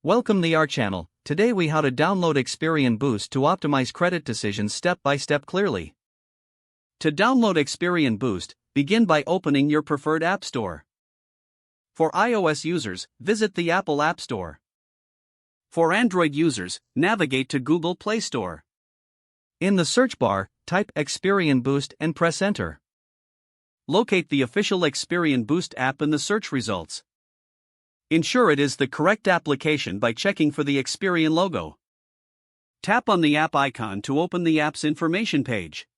Welcome to our channel. Today we how to download Experian Boost to optimize credit decisions step by step clearly. To download Experian Boost, begin by opening your preferred app store. For iOS users, visit the Apple App Store. For Android users, navigate to Google Play Store. In the search bar, type Experian Boost and press Enter. Locate the official Experian Boost app in the search results. Ensure it is the correct application by checking for the Experian logo. Tap on the app icon to open the app's information page.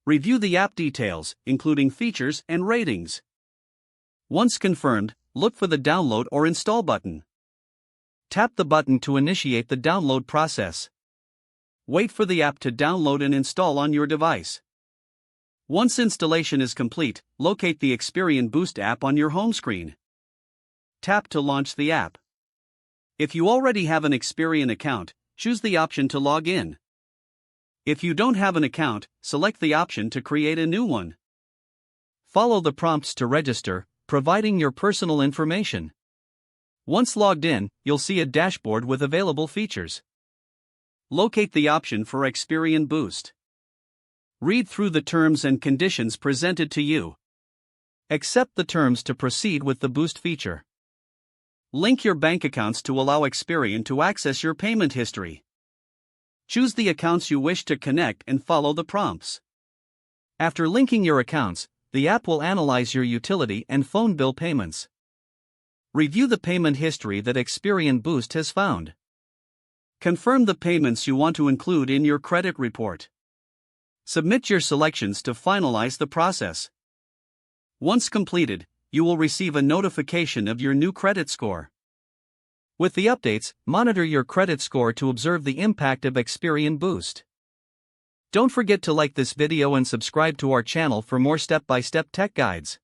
Review the app details, including features and ratings. Once confirmed, look for the download or install button. Tap the button to initiate the download process. Wait for the app to download and install on your device. Once installation is complete, locate the Experian Boost app on your home screen. Tap to launch the app. If you already have an Experian account, choose the option to log in. If you don't have an account, select the option to create a new one. Follow the prompts to register, providing your personal information. Once logged in, you'll see a dashboard with available features. Locate the option for Experian Boost. Read through the terms and conditions presented to you. Accept the terms to proceed with the Boost feature. Link your bank accounts to allow Experian to access your payment history. Choose the accounts you wish to connect and follow the prompts. After linking your accounts, the app will analyze your utility and phone bill payments. Review the payment history that Experian Boost has found. Confirm the payments you want to include in your credit report. Submit your selections to finalize the process. Once completed, you will receive a notification of your new credit score. With the updates, monitor your credit score to observe the impact of Experian Boost. Don't forget to like this video and subscribe to our channel for more step-by-step tech guides.